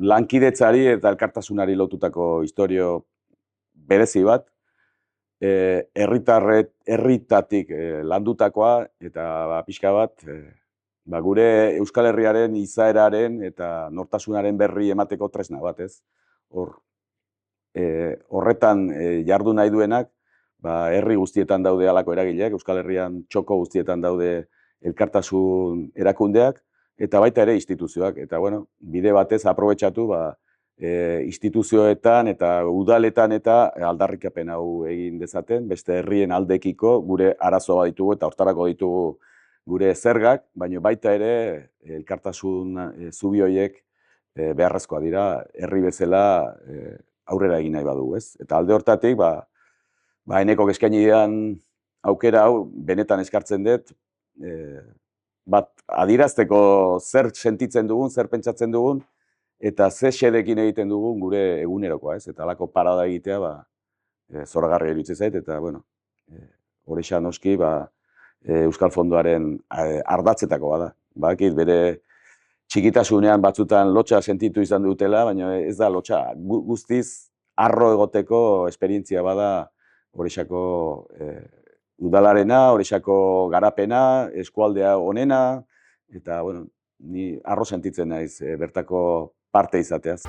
lankidetzari eta elkartasunari lotutako istorio berezi bat, herritatik landutakoa eta pixka bat gure Euskal Herriaren izaeraren eta nortasunaren berri emateko tresna bat, ez? Horretan jardu nahi duenak, herri guztietan daude halako eragileak, Euskal Herrian txoko guztietan daude elkartasun erakundeak, eta baita ere instituzioak. Eta, bueno, bide batez aprobetxatu, instituzioetan eta udaletan eta aldarrikapen hau egin dezaten, beste herrien aldekiko gure arazoa ditugu eta hortarako ditugu gure zergak, baina baita ere elkartasun zubi horiek beharrezkoa dira, herri bezala aurrera egin nahi badugu, ez? Eta alde hortatik, Enekok eskaini didan aukera hau benetan eskartzen dut, adierazteko zer sentitzen dugun, zer pentsatzen dugun, eta ze xedekin egiten dugun gure egunerokoa, ez? Eta halako parada egitea, zoragarria iruditzen zait, eta, bueno, horixa noski, Euskal Fondoaren ardatzetako bada. Bakit bere txikitasunean batzutan lotxa sentitu izan dutela, baina ez da lotxa. Guztiz, harro egoteko esperientzia bada horixako udalarena, horixako garapena, eskualdea onena, eta, bueno, ni harro sentitzen naiz bertako parte izateaz.